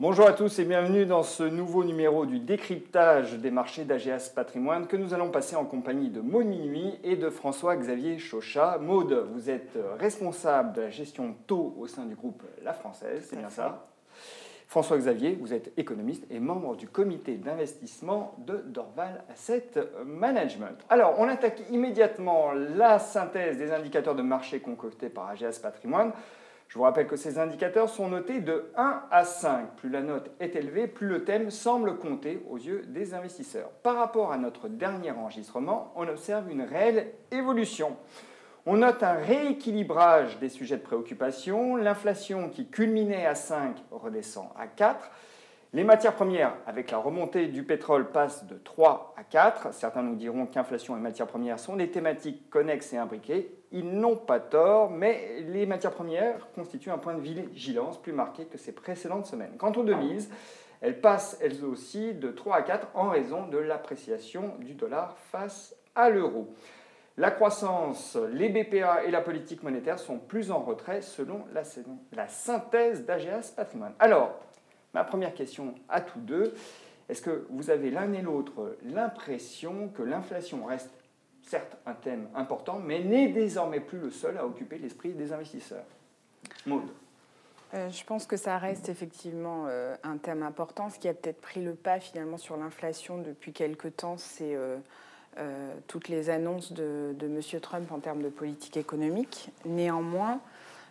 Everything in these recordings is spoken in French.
Bonjour à tous et bienvenue dans ce nouveau numéro du décryptage des marchés d'AGS Patrimoine que nous allons passer en compagnie de Maude Minuit et de François-Xavier Chauchat. Maude, vous êtes responsable de la gestion taux au sein du groupe La Française, c'est bien ça? François-Xavier, vous êtes économiste et membre du comité d'investissement de Dorval Asset Management. Alors, on attaque immédiatement la synthèse des indicateurs de marché concoctés par AGS Patrimoine. Je vous rappelle que ces indicateurs sont notés de 1 à 5. Plus la note est élevée, plus le thème semble compter aux yeux des investisseurs. Par rapport à notre dernier enregistrement, on observe une réelle évolution. On note un rééquilibrage des sujets de préoccupation. L'inflation qui culminait à 5 redescend à 4. Les matières premières, avec la remontée du pétrole, passent de 3 à 4. Certains nous diront qu'inflation et matières premières sont des thématiques connexes et imbriquées. Ils n'ont pas tort, mais les matières premières constituent un point de vigilance plus marqué que ces précédentes semaines. Quant aux devises, elles passent elles aussi de 3 à 4 en raison de l'appréciation du dollar face à l'euro. La croissance, les BPA et la politique monétaire sont plus en retrait selon la synthèse d'AGS Patrimoine. Alors, ma première question à tous deux, est-ce que vous avez l'un et l'autre l'impression que l'inflation reste certes un thème important, mais n'est désormais plus le seul à occuper l'esprit des investisseurs? Maude. Je pense que ça reste effectivement un thème important. Ce qui a peut-être pris le pas finalement sur l'inflation depuis quelque temps, c'est toutes les annonces de M. Trump en termes de politique économique. Néanmoins,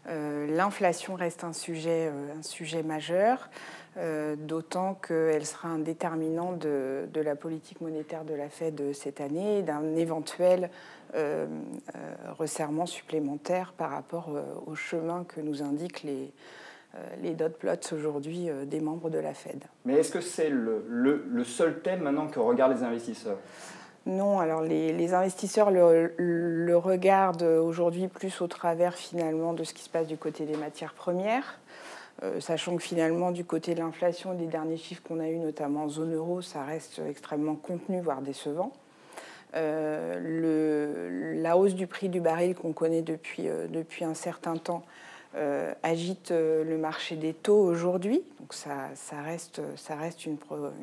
l'inflation reste un sujet majeur, d'autant qu'elle sera un déterminant de la politique monétaire de la Fed cette année et d'un éventuel resserrement supplémentaire par rapport au chemin que nous indiquent les dot plots aujourd'hui des membres de la Fed. Mais est-ce que c'est le seul thème maintenant que regardent les investisseurs? Non, alors les investisseurs le regardent aujourd'hui plus au travers finalement de ce qui se passe du côté des matières premières, sachant que finalement du côté de l'inflation, les derniers chiffres qu'on a eus, notamment en zone euro, ça reste extrêmement contenu, voire décevant. La hausse du prix du baril qu'on connaît depuis un certain temps agite le marché des taux aujourd'hui, donc ça reste une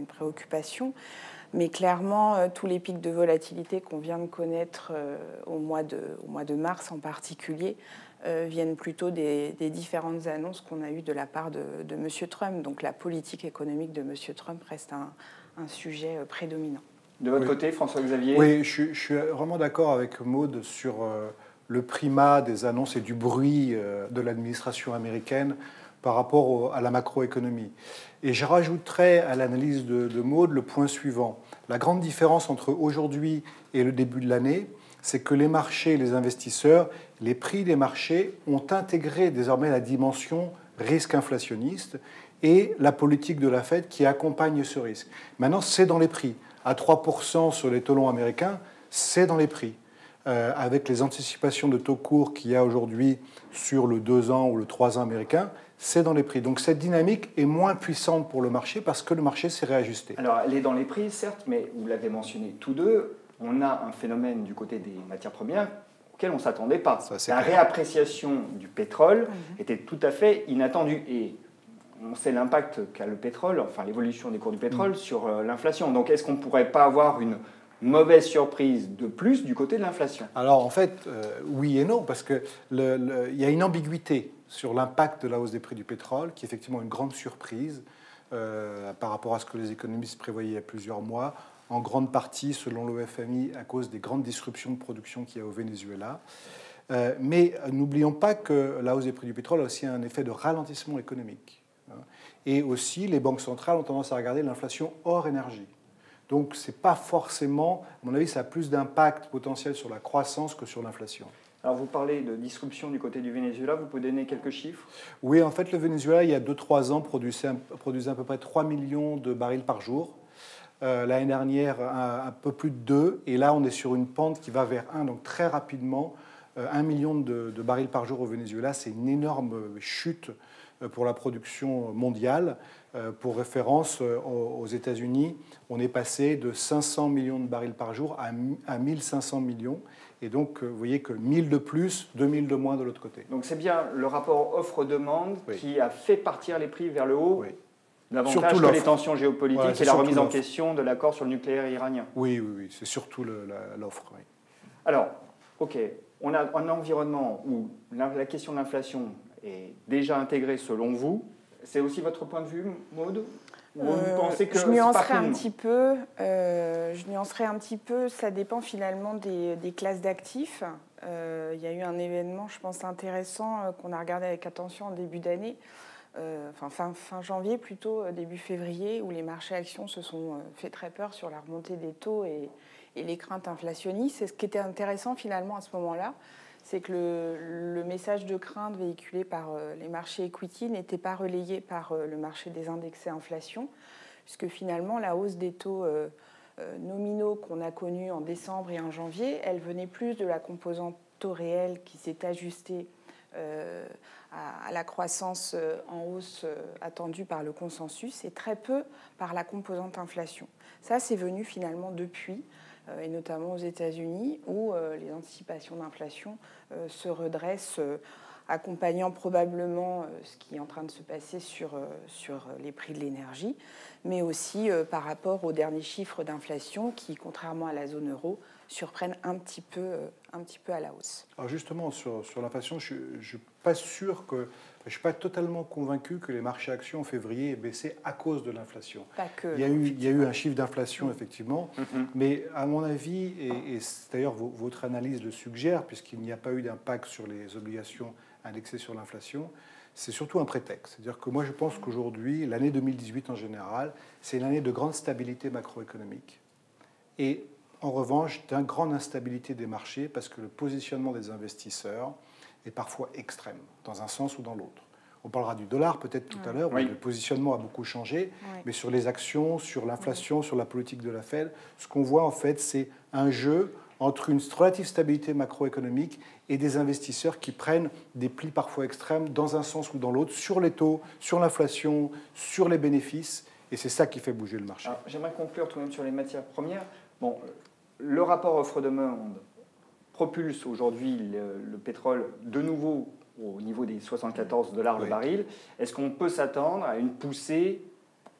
préoccupation. Mais clairement, tous les pics de volatilité qu'on vient de connaître au mois de mars en particulier viennent plutôt des différentes annonces qu'on a eues de la part de M. Trump. Donc la politique économique de M. Trump reste un sujet prédominant. De votre côté, François-Xavier? Oui, je suis vraiment d'accord avec Maude sur le primat des annonces et du bruit de l'administration américaine par rapport à la macroéconomie. Et je rajouterais à l'analyse de Maude le point suivant. La grande différence entre aujourd'hui et le début de l'année, c'est que les marchés, les investisseurs, les prix des marchés ont intégré désormais la dimension risque inflationniste et la politique de la Fed qui accompagne ce risque. Maintenant, c'est dans les prix. À 3% sur les taux longs américains, c'est dans les prix. Avec les anticipations de taux courts qu'il y a aujourd'hui sur le 2 ans ou le 3 ans américain, c'est dans les prix. Donc cette dynamique est moins puissante pour le marché parce que le marché s'est réajusté. Alors elle est dans les prix, certes, mais vous l'avez mentionné tous deux, on a un phénomène du côté des matières premières auquel on ne s'attendait pas. La réappréciation du pétrole était tout à fait inattendue. Et on sait l'impact qu'a le pétrole, enfin l'évolution des cours du pétrole sur l'inflation. Donc est-ce qu'on ne pourrait pas avoir une mauvaise surprise de plus du côté de l'inflation? Alors en fait, oui et non, parce qu'il y a une ambiguïté sur l'impact de la hausse des prix du pétrole, qui est effectivement une grande surprise par rapport à ce que les économistes prévoyaient il y a plusieurs mois, en grande partie, selon le FMI, à cause des grandes disruptions de production qu'il y a au Venezuela. Mais n'oublions pas que la hausse des prix du pétrole a aussi un effet de ralentissement économique. Et aussi, les banques centrales ont tendance à regarder l'inflation hors énergie. Donc, ce n'est pas forcément, à mon avis, ça a plus d'impact potentiel sur la croissance que sur l'inflation. Alors, vous parlez de disruption du côté du Venezuela, vous pouvez donner quelques chiffres? Oui, en fait, le Venezuela, il y a 2-3 ans, produisait à peu près 3 millions de barils par jour. L'année dernière, un peu plus de 2. Et là, on est sur une pente qui va vers 1. Donc, très rapidement, 1 million de barils par jour au Venezuela, c'est une énorme chute pour la production mondiale. Pour référence, aux États-Unis, on est passé de 500 millions de barils par jour à 1500 millions. Et donc, vous voyez que 1000 de plus, 2000 de moins de l'autre côté. Donc, c'est bien le rapport offre-demande qui a fait partir les prix vers le haut Davantage surtout que les l'offre. tensions géopolitiques Voilà, et c'est la surtout remise en l'offre. question de l'accord sur le nucléaire iranien. Oui, c'est surtout l'offre. Oui. Alors, OK, on a un environnement où la question de l'inflation est déjà intégrée selon vous. C'est aussi votre point de vue, Maude? Ou vous pensez que je nuancerais c'est pas un petit peu. Je nuancerais un petit peu. Ça dépend finalement des classes d'actifs. Il y a eu un événement, je pense, intéressant qu'on a regardé avec attention en début d'année, fin janvier plutôt, début février, où les marchés actions se sont fait très peur sur la remontée des taux et les craintes inflationnistes. Et ce qui était intéressant finalement à ce moment-là, c'est que le message de crainte véhiculé par les marchés equity n'était pas relayé par le marché des indexés inflation, puisque finalement la hausse des taux nominaux qu'on a connus en décembre et en janvier, elle venait plus de la composante taux réel qui s'est ajustée à la croissance en hausse attendue par le consensus et très peu par la composante inflation. Ça, c'est venu finalement depuis, et notamment aux États-Unis, où les anticipations d'inflation se redressent, accompagnant probablement ce qui est en train de se passer sur les prix de l'énergie, mais aussi par rapport aux derniers chiffres d'inflation qui, contrairement à la zone euro, surprennent un petit peu à la hausse. Alors justement, sur l'inflation, je ne suis pas sûr que... Je ne suis pas totalement convaincu que les marchés actions en février aient baissé à cause de l'inflation. Pas que. Il y a eu un chiffre d'inflation, effectivement, mais à mon avis, et d'ailleurs votre analyse le suggère, puisqu'il n'y a pas eu d'impact sur les obligations indexées sur l'inflation, c'est surtout un prétexte. C'est-à-dire que moi, je pense qu'aujourd'hui, l'année 2018 en général, c'est une année de grande stabilité macroéconomique. Et en revanche, d'une grande instabilité des marchés, parce que le positionnement des investisseurs est parfois extrême, dans un sens ou dans l'autre. On parlera du dollar peut-être tout à l'heure, où le positionnement a beaucoup changé, mais sur les actions, sur l'inflation, sur la politique de la Fed, ce qu'on voit en fait, c'est un jeu entre une relative stabilité macroéconomique et des investisseurs qui prennent des plis parfois extrêmes dans un sens ou dans l'autre, sur les taux, sur l'inflation, sur les bénéfices, et c'est ça qui fait bouger le marché. J'aimerais conclure tout de même sur les matières premières. Bon, le rapport offre-demande propulse aujourd'hui le pétrole de nouveau au niveau des 74 $ le baril. Est-ce qu'on peut s'attendre à une poussée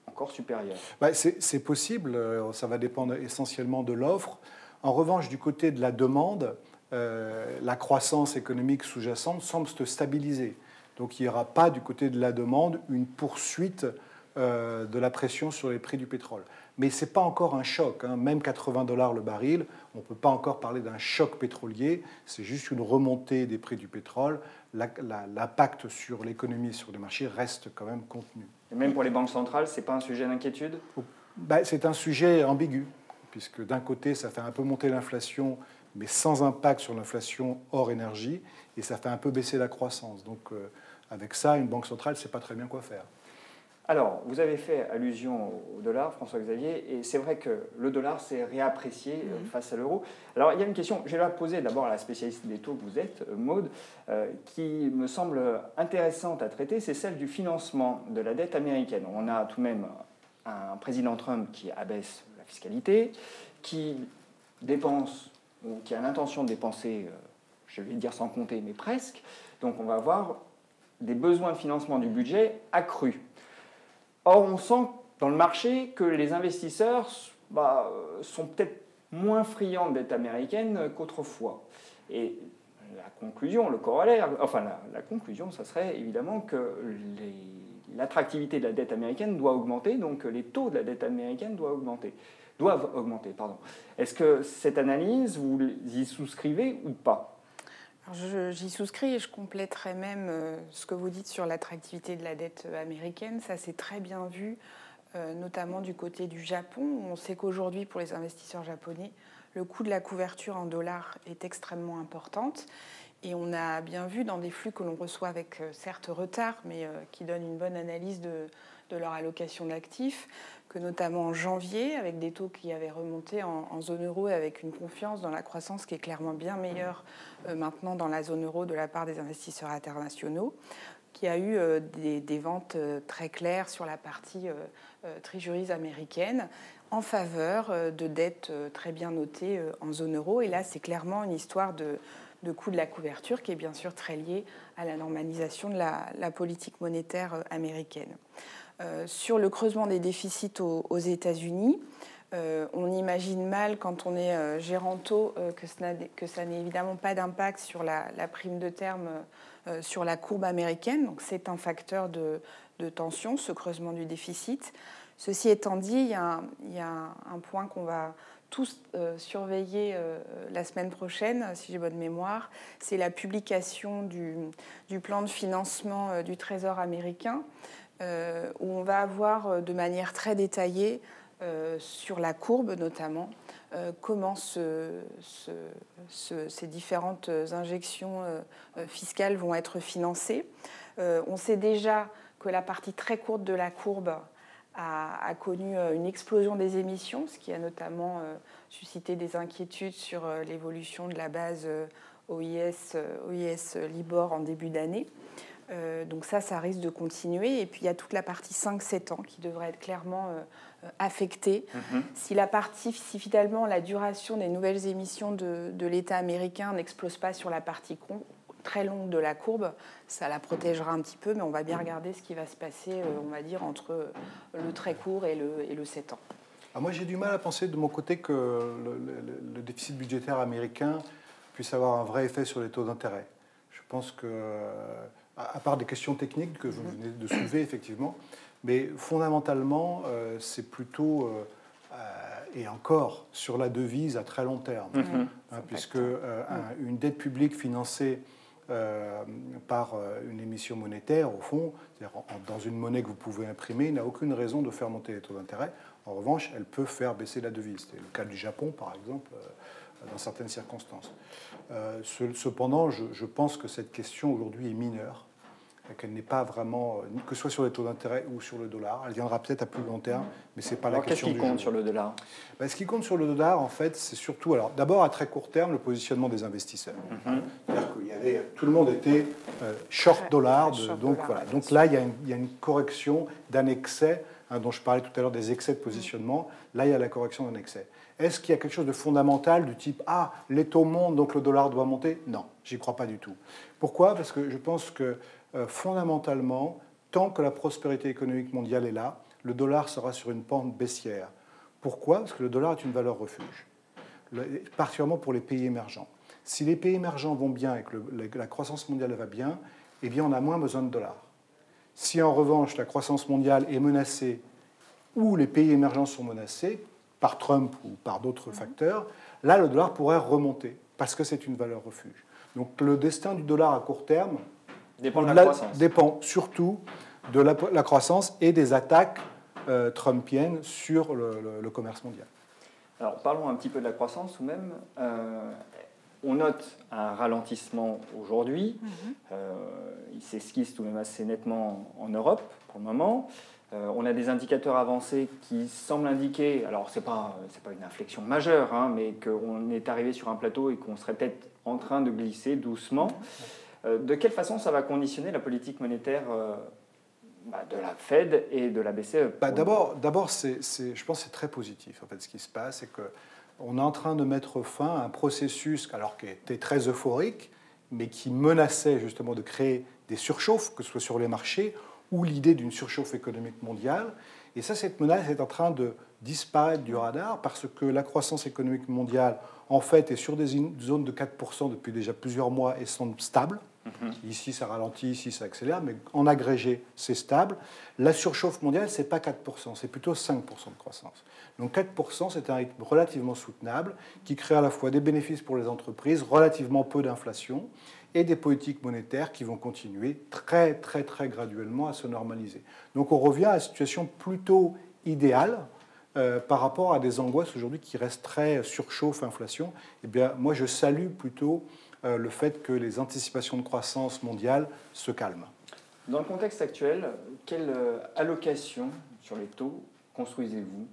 encore supérieure? C'est possible, ça va dépendre essentiellement de l'offre. En revanche, du côté de la demande, la croissance économique sous-jacente semble se stabiliser. Donc il n'y aura pas du côté de la demande une poursuite de la pression sur les prix du pétrole. Mais ce n'est pas encore un choc. Même 80 $ le baril, on ne peut pas encore parler d'un choc pétrolier. C'est juste une remontée des prix du pétrole. L'impact sur l'économie et sur les marchés reste quand même contenu. Et même pour les banques centrales, ce n'est pas un sujet d'inquiétude? C'est un sujet ambigu, puisque d'un côté, ça fait un peu monter l'inflation, mais sans impact sur l'inflation hors énergie, et ça fait un peu baisser la croissance. Donc avec ça, une banque centrale ne sait pas très bien quoi faire. Alors, vous avez fait allusion au dollar, François-Xavier, et c'est vrai que le dollar s'est réapprécié face à l'euro. Alors, il y a une question, je vais la poser d'abord à la spécialiste des taux que vous êtes, Maude, qui me semble intéressante à traiter, c'est celle du financement de la dette américaine. On a tout de même un président Trump qui abaisse la fiscalité, qui dépense, ou qui a l'intention de dépenser, je vais dire sans compter, mais presque. Donc, on va avoir des besoins de financement du budget accrus. Or, on sent dans le marché que les investisseurs sont peut-être moins friands de dette américaine qu'autrefois. Et la conclusion, le corollaire, la conclusion, ça serait évidemment que l'attractivité de la dette américaine doit augmenter, donc les taux de la dette américaine doivent augmenter. Est-ce que cette analyse, vous y souscrivez ou pas? J'y souscris et je compléterai même ce que vous dites sur l'attractivité de la dette américaine. Ça, c'est très bien vu, notamment du côté du Japon. On sait qu'aujourd'hui, pour les investisseurs japonais, le coût de la couverture en dollars est extrêmement importante. Et on a bien vu dans des flux que l'on reçoit avec certes retard, mais qui donnent une bonne analyse de leur allocation d'actifs, que notamment en janvier, avec des taux qui avaient remonté en zone euro et avec une confiance dans la croissance qui est clairement bien meilleure maintenant dans la zone euro de la part des investisseurs internationaux, qui a eu des ventes très claires sur la partie treasuries américaine en faveur de dettes très bien notées en zone euro. Et là, c'est clairement une histoire de coût de la couverture qui est bien sûr très lié à la normalisation de la politique monétaire américaine. sur le creusement des déficits aux États-Unis. On imagine mal, quand on est gérant taux, que ça n'ait évidemment pas d'impact sur la prime de terme sur la courbe américaine. Donc c'est un facteur de tension, ce creusement du déficit. Ceci étant dit, il y a un point qu'on va tous surveiller la semaine prochaine, si j'ai bonne mémoire, c'est la publication du plan de financement du Trésor américain, où on va avoir de manière très détaillée, sur la courbe notamment, comment ces différentes injections fiscales vont être financées. On sait déjà que la partie très courte de la courbe a connu une explosion des émissions, ce qui a notamment suscité des inquiétudes sur l'évolution de la base OIS-LIBOR en début d'année. Donc ça risque de continuer. Et puis il y a toute la partie 5-7 ans qui devrait être clairement affectée. Si finalement la duration des nouvelles émissions de l'État américain n'explose pas sur la partie très longue de la courbe, ça la protégera un petit peu, mais on va bien regarder ce qui va se passer, on va dire, entre le très court et le 7 ans. Alors moi, j'ai du mal à penser de mon côté que le déficit budgétaire américain puisse avoir un vrai effet sur les taux d'intérêt. Je pense que, à part des questions techniques que vous venez de soulever, effectivement, mais fondamentalement, c'est plutôt, et encore, sur la devise à très long terme, puisque une dette publique financée par une émission monétaire, au fond, c'est-à-dire dans une monnaie que vous pouvez imprimer, n'a aucune raison de faire monter les taux d'intérêt. En revanche, elle peut faire baisser la devise. C'est le cas du Japon, par exemple, dans certaines circonstances. Cependant, je pense que cette question aujourd'hui est mineure, qu'elle n'est pas vraiment, que ce soit sur les taux d'intérêt ou sur le dollar. Elle viendra peut-être à plus long terme, mais ce n'est pas la question du jour. Qu'est-ce qui compte sur le dollar ? Ce qui compte sur le dollar, en fait, c'est surtout, alors d'abord à très court terme, le positionnement des investisseurs. C'est-à-dire qu'il y avait, tout le monde était short dollar, donc voilà. Donc là, il y a une correction d'un excès, dont je parlais tout à l'heure des excès de positionnement. Là, il y a la correction d'un excès. Est-ce qu'il y a quelque chose de fondamental du type « Ah, les taux montent, donc le dollar doit monter ?» Non, j'y crois pas du tout. Pourquoi ? Parce que je pense que fondamentalement, tant que la prospérité économique mondiale est là, le dollar sera sur une pente baissière. Pourquoi ? Parce que le dollar est une valeur refuge, particulièrement pour les pays émergents. Si les pays émergents vont bien et que la croissance mondiale va bien, eh bien on a moins besoin de dollars. Si en revanche la croissance mondiale est menacée ou les pays émergents sont menacés par Trump ou par d'autres facteurs, là le dollar pourrait remonter parce que c'est une valeur refuge. Donc le destin du dollar à court terme dépend surtout de la croissance et des attaques trumpiennes sur le commerce mondial. Alors parlons un petit peu de la croissance ou même. On note un ralentissement aujourd'hui. Il s'esquisse tout de même assez nettement en Europe pour le moment. On a des indicateurs avancés qui semblent indiquer, alors c'est pas une inflexion majeure, mais qu'on est arrivé sur un plateau et qu'on serait peut-être en train de glisser doucement. De quelle façon ça va conditionner la politique monétaire de la Fed et de la BCE ? D'abord, je pense que c'est très positif. En fait, ce qui se passe, c'est qu'on est en train de mettre fin à un processus qui était très euphorique, mais qui menaçait justement de créer des surchauffes, que ce soit sur les marchés ou l'idée d'une surchauffe économique mondiale. Et ça, cette menace est en train de disparaître du radar parce que la croissance économique mondiale, en fait, est sur des zones de 4% depuis déjà plusieurs mois et semble stable. Ici, ça ralentit, ici, ça accélère, mais en agrégé, c'est stable. La surchauffe mondiale, ce n'est pas 4%, c'est plutôt 5% de croissance. Donc 4%, c'est un rythme relativement soutenable qui crée à la fois des bénéfices pour les entreprises, relativement peu d'inflation, et des politiques monétaires qui vont continuer très, très, très graduellement à se normaliser. Donc on revient à une situation plutôt idéale par rapport à des angoisses aujourd'hui qui restent très surchauffe, inflation. Eh bien, moi, je salue plutôt le fait que les anticipations de croissance mondiale se calment. Dans le contexte actuel, quelle allocation sur les taux construisez-vous ?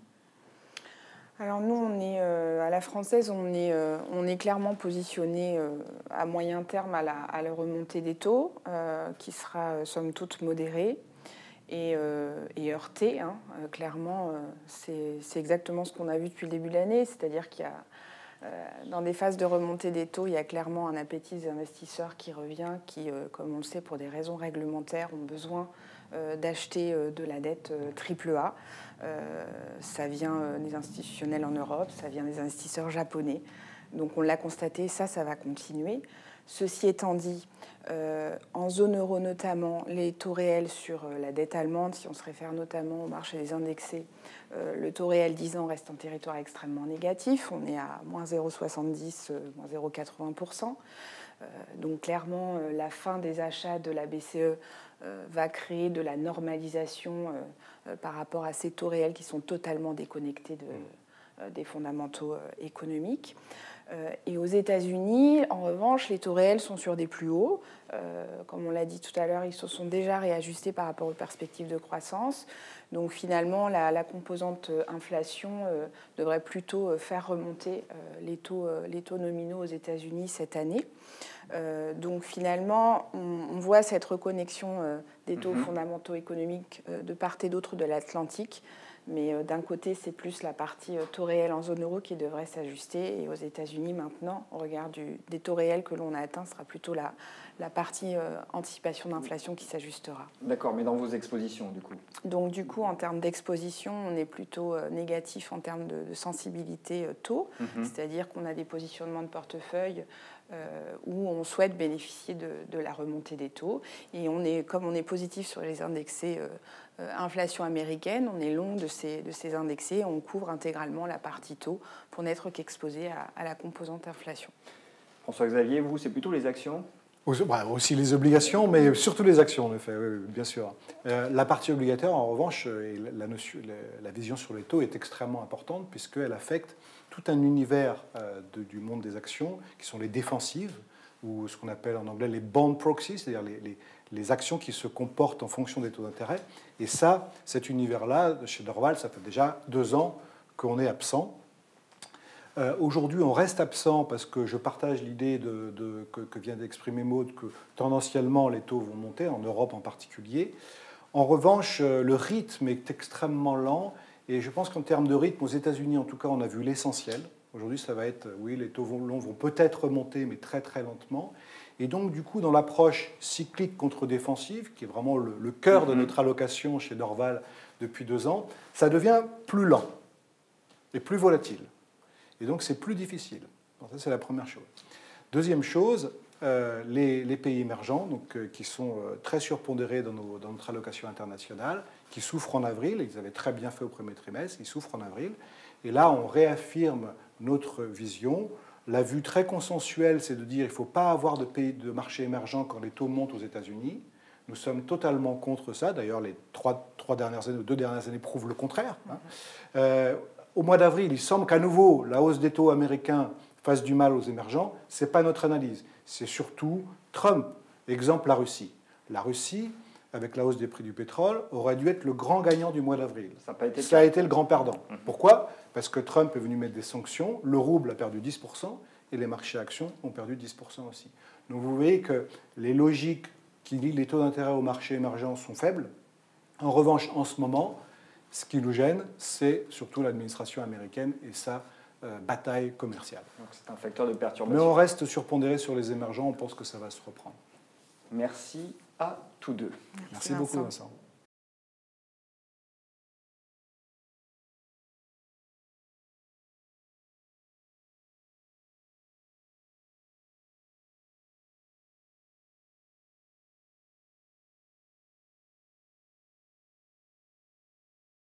Alors nous, on est à la française, on est clairement positionné à moyen terme à la remontée des taux, qui sera somme toute modérée et heurtée. Clairement, c'est exactement ce qu'on a vu depuis le début de l'année, c'est-à-dire qu'il y a dans des phases de remontée des taux, il y a clairement un appétit des investisseurs qui revient, qui, comme on le sait, pour des raisons réglementaires, ont besoin d'acheter de la dette AAA. Ça vient des institutionnels en Europe, ça vient des investisseurs japonais. Donc on l'a constaté, ça va continuer. Ceci étant dit, en zone euro notamment, les taux réels sur la dette allemande, si on se réfère notamment au marché des indexés, le taux réel 10 ans reste en territoire extrêmement négatif. On est à moins 0,70, moins 0,80%. Donc clairement, la fin des achats de la BCE va créer de la normalisation par rapport à ces taux réels qui sont totalement déconnectés des fondamentaux économiques. Et aux États-Unis, en revanche, les taux réels sont sur des plus hauts. Comme on l'a dit tout à l'heure, ils se sont déjà réajustés par rapport aux perspectives de croissance. Donc finalement, la composante inflation devrait plutôt faire remonter les taux nominaux aux États-Unis cette année. Donc finalement, on voit cette reconnexion des taux fondamentaux économiques de part et d'autre de l'Atlantique. Mais d'un côté, c'est plus la partie taux réel en zone euro qui devrait s'ajuster. Et aux États-Unis, maintenant, au regard des taux réels que l'on a atteints, ce sera plutôt la partie anticipation d'inflation qui s'ajustera. D'accord, mais dans vos expositions, du coup? Donc, du coup, en termes d'exposition, on est plutôt négatif en termes de sensibilité taux. C'est-à-dire qu'on a des positionnements de portefeuille où on souhaite bénéficier de la remontée des taux. Et comme on est positif sur les indexés inflation américaine, on est long de ces indexés, on couvre intégralement la partie taux pour n'être qu'exposé à la composante inflation. François-Xavier, vous, c'est plutôt les actions? Aussi les obligations, mais surtout les actions, en effet, oui, bien sûr. La partie obligataire, en revanche, et la vision sur les taux est extrêmement importante puisqu'elle affecte tout un univers du monde des actions qui sont les défensives, ou ce qu'on appelle en anglais les bond proxies, c'est-à-dire les actions qui se comportent en fonction des taux d'intérêt. Et ça, cet univers-là, chez Dorval, ça fait déjà 2 ans qu'on est absent. Aujourd'hui, on reste absent parce que je partage l'idée que vient d'exprimer Maud, que tendanciellement les taux vont monter, en Europe en particulier. En revanche, le rythme est extrêmement lent et je pense qu'en termes de rythme, aux États-Unis en tout cas, on a vu l'essentiel. Aujourd'hui, ça va être, oui, les taux longs vont peut-être remonter, mais très très lentement. Et donc, du coup, dans l'approche cyclique contre défensive, qui est vraiment le cœur de notre allocation chez Dorval depuis 2 ans, ça devient plus lent et plus volatile. Et donc, c'est plus difficile. Donc, ça, c'est la première chose. Deuxième chose, les pays émergents, donc, qui sont très surpondérés dans notre allocation internationale, qui souffrent en avril, ils avaient très bien fait au premier trimestre, ils souffrent en avril. Et là, on réaffirme notre vision. La vue très consensuelle, c'est de dire qu'il ne faut pas avoir de pays de marché émergents quand les taux montent aux États-Unis. Nous sommes totalement contre ça. D'ailleurs, les 2 dernières années prouvent le contraire. Au mois d'avril, il semble qu'à nouveau, la hausse des taux américains fasse du mal aux émergents. Ce n'est pas notre analyse. C'est surtout Trump. Exemple, la Russie. La Russie, avec la hausse des prix du pétrole, aurait dû être le grand gagnant du mois d'avril. Ça a été le grand perdant. Pourquoi ? Parce que Trump est venu mettre des sanctions, le rouble a perdu 10% et les marchés actions ont perdu 10% aussi. Donc vous voyez que les logiques qui lient les taux d'intérêt au marché émergent sont faibles. En revanche, en ce moment, ce qui nous gêne, c'est surtout l'administration américaine et sa bataille commerciale. Donc c'est un facteur de perturbation. Mais on reste surpondéré sur les émergents, on pense que ça va se reprendre. Merci à tous deux. Merci beaucoup, Vincent.